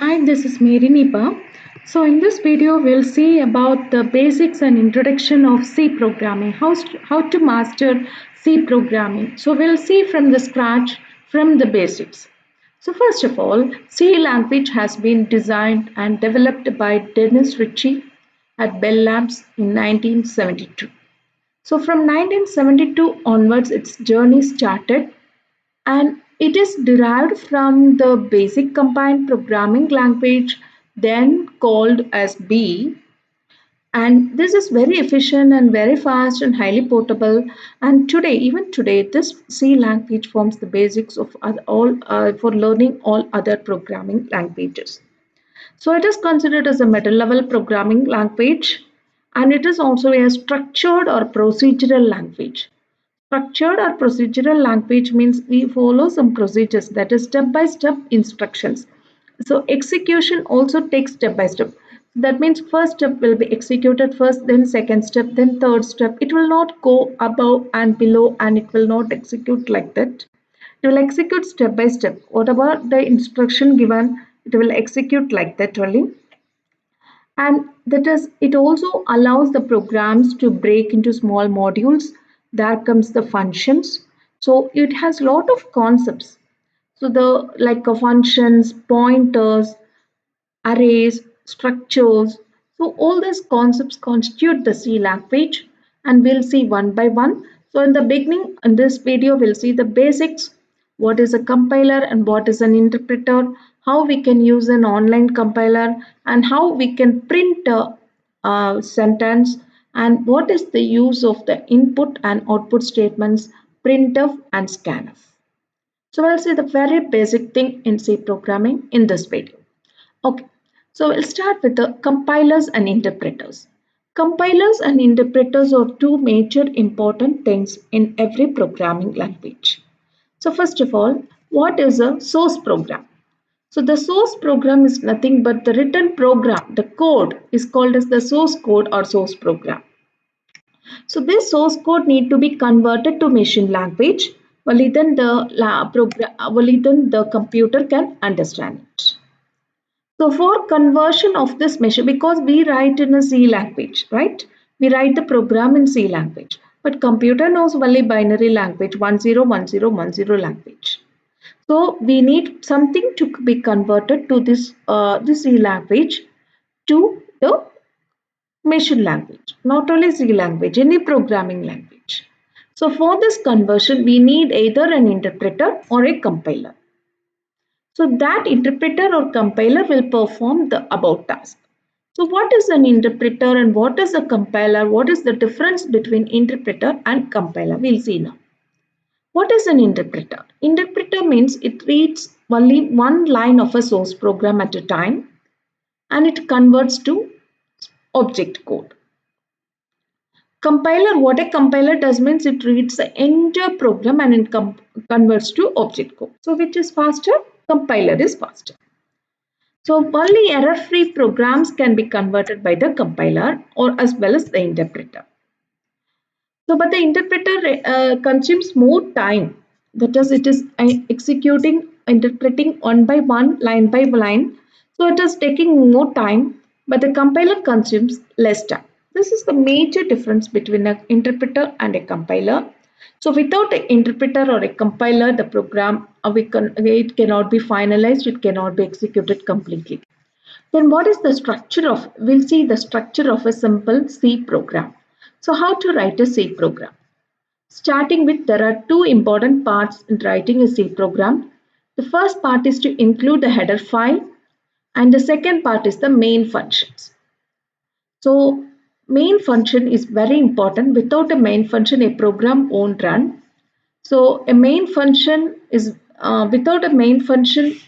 Hi, this is Mary Nipa. So in this video, we'll see about the basics and introduction of C programming, how to master C programming. So we'll see from the scratch, from the basics. So first of all, C language has been designed and developed by Dennis Ritchie at Bell Labs in 1972. So from 1972 onwards, its journey started and it is derived from the basic combined programming language then called as B, and this is very efficient and very fast and highly portable, and today, even today, this C language forms the basics of all for learning all other programming languages. So it is considered as a middle level programming language, and it is also a structured or procedural language. Structured or procedural language means we follow some procedures, that is step by step instructions. So execution also takes step by step. That means first step will be executed first, then second step, then third step. It will not go above and below, and it will not execute like that. It will execute step by step. Whatever the instruction given, it will execute like that only. And that is, it also allows the programs to break into small modules. There comes the functions. So it has a lot of concepts. So the like functions, pointers, arrays, structures. So all these concepts constitute the C language, and we'll see one by one. So in the beginning, in this video, we'll see the basics, what is a compiler and what is an interpreter, how we can use an online compiler, and how we can print a sentence, and what is the use of the input and output statements, printf and scanf. So we'll see the very basic thing in C programming in this video. Okay, so we'll start with the compilers and interpreters. Compilers and interpreters are two major important things in every programming language. So first of all, what is a source program? So the source program is nothing but the written program. The code is called as the source code or source program. So this source code need to be converted to machine language. Only then the computer can understand it. So for conversion of this measure, because we write in a C language, right? We write the program in C language, but computer knows only binary language 101010 language. So we need something to be converted to this C language to the machine language, not only C language, any programming language. So for this conversion, we need either an interpreter or a compiler. So that interpreter or compiler will perform the above task. So what is an interpreter and what is a compiler? What is the difference between interpreter and compiler? We'll see now. What is an interpreter? Interpreter means it reads only one line of a source program at a time, and it converts to object code. Compiler, what a compiler does means it reads the entire program and it converts to object code. So which is faster? Compiler is faster. So only error-free programs can be converted by the compiler or as well as the interpreter. So but the interpreter consumes more time. That is, it is interpreting one by one, line by line. So it is taking more time, but the compiler consumes less time. This is the major difference between an interpreter and a compiler. So without an interpreter or a compiler, the program it cannot be finalized, it cannot be executed completely. Then what is the structure of, we'll see the structure of a simple C program. So how to write a C program? Starting with, there are two important parts in writing a C program. The first part is to include the header file, and the second part is the main functions. So main function is very important. Without a main function, a program won't run. So a main function is without a main function,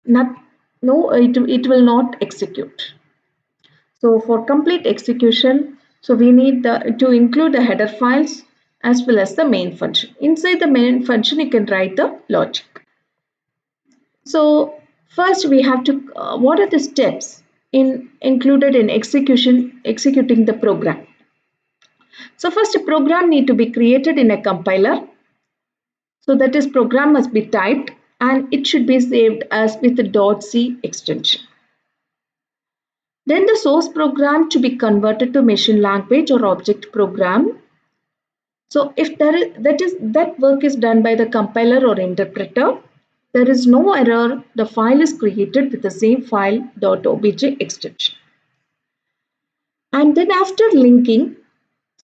it will not execute. So for complete execution, so we need to include the header files as well as the main function. Inside the main function, you can write the logic. So first we have to, what are the steps included in executing the program? So first a program need to be created in a compiler. So that is, program must be typed and it should be saved as with the .c extension. Then the source program to be converted to machine language or object program. So if that work is done by the compiler or interpreter, there is no error. The file is created with the same file.obj extension. And then after linking,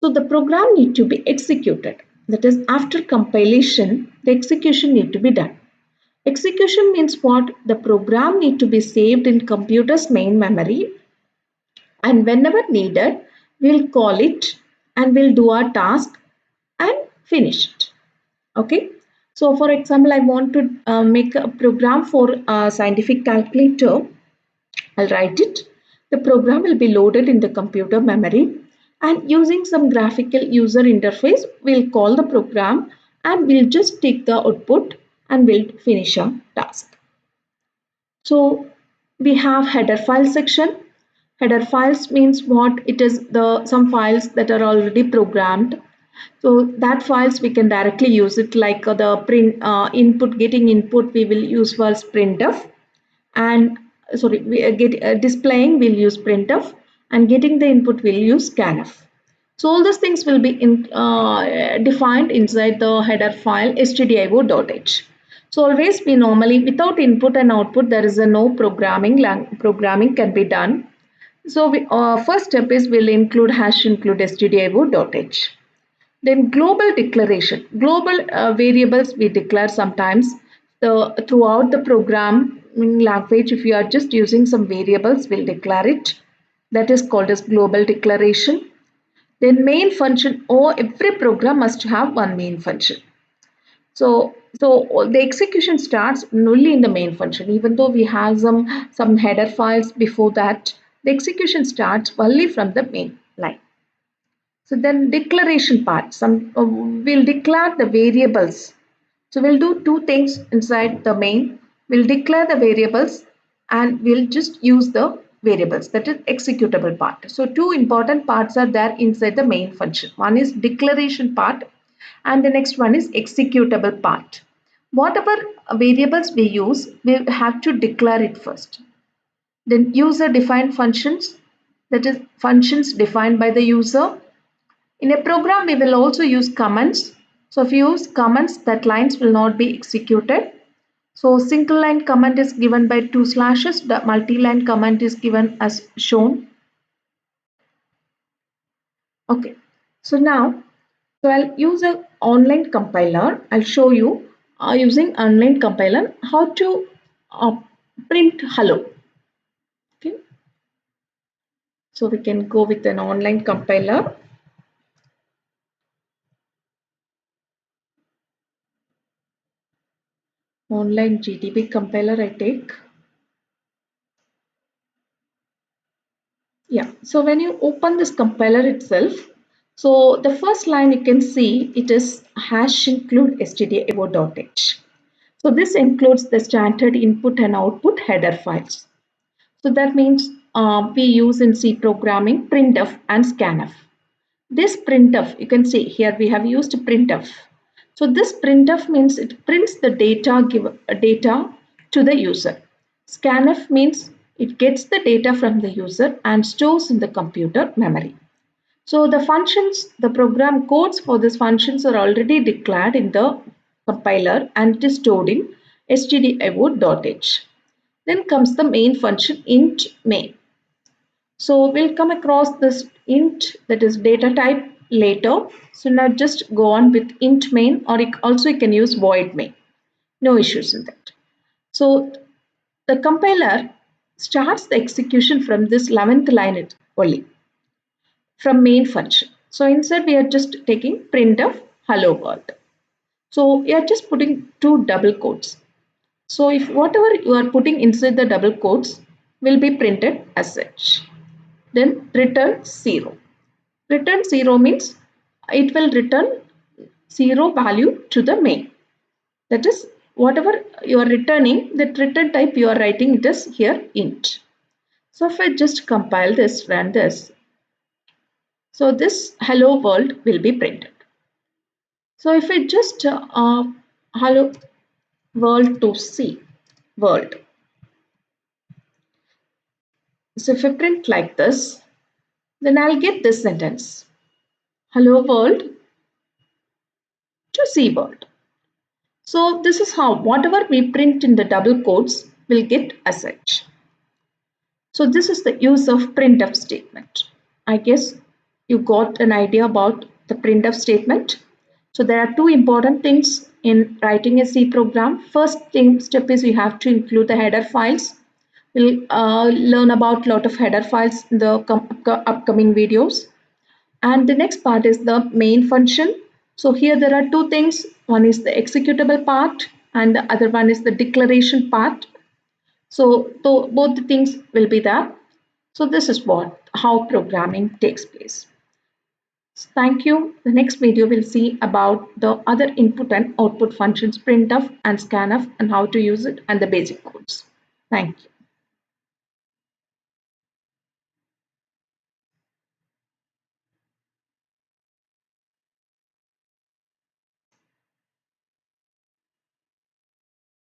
so the program need to be executed. That is, after compilation, the execution need to be done. Execution means what? The program need to be saved in computer's main memory, and whenever needed, we'll call it and we'll do our task and finish it. Okay. So for example, I want to make a program for a scientific calculator. I'll write it. The program will be loaded in the computer memory, and using some graphical user interface, we'll call the program and we'll just take the output and we'll finish our task. So we have header file section. Header files means what? It is the some files that are already programmed. So that files we can directly use it, like the print input, getting input we will use for printf, and sorry, we get displaying we'll use printf, and getting the input we'll use scanf. So all these things will be defined inside the header file stdio.h. So always we normally, without input and output, there is a no programming can be done. So first step is we'll include hash include stdio.h. Then global declaration. Global variables we declare sometimes throughout the programming language. If you are just using some variables, we'll declare it. That is called as global declaration. Then main function, or every program must have one main function. So the execution starts only in the main function. Even though we have some header files before that, the execution starts only from the main line. So then declaration part, we'll declare the variables. So we'll do two things inside the main. We'll declare the variables and we'll just use the variables, that is executable part. So two important parts are there inside the main function. One is declaration part and the next one is executable part. Whatever variables we use, we have to declare it first. Then user defined functions, that is functions defined by the user. In a program, we will also use comments. So if you use comments, that lines will not be executed. So single line comment is given by 2 slashes. The multi-line comment is given as shown. Okay. So now, so I'll use an online compiler. I'll show you using online compiler how to print hello. Okay. So we can go with an online compiler. Online GDB compiler I take. Yeah, so when you open this compiler itself, so the first line you can see it is hash include stdio.h. So this includes the standard input and output header files. So that means we use in C programming printf and scanf. This printf, you can see here we have used printf. So this printf means it prints the data to the user. Scanf means it gets the data from the user and stores in the computer memory. So the functions, the program codes for these functions are already declared in the compiler and it is stored in stdio.h. Then comes the main function int main. So we'll come across this int, that is data type, later. So now just go on with int main, or also you can use void main. No issues in that. So the compiler starts the execution from this 11th line only, from main function. So instead we are just taking printf hello world. So we are just putting two double quotes. So if whatever you are putting inside the double quotes will be printed as such. Then return 0. Return 0 means it will return 0 value to the main. That is, whatever you are returning, that return type you are writing it is here int. So if I just compile this, run this, so this hello world will be printed. So if I just hello world to C world. So if I print like this, then I'll get this sentence. Hello world to see world. So this is how whatever we print in the double quotes will get as such. So this is the use of printf statement. I guess you got an idea about the printf statement. So there are two important things in writing a C program. First step is we have to include the header files. We'll learn about a lot of header files in the upcoming videos. And the next part is the main function. So here there are two things. One is the executable part and the other one is the declaration part. So both the things will be there. So this is how programming takes place. Thank you. The next video will see about the other input and output functions printf and scanf and how to use it and the basic codes. Thank you.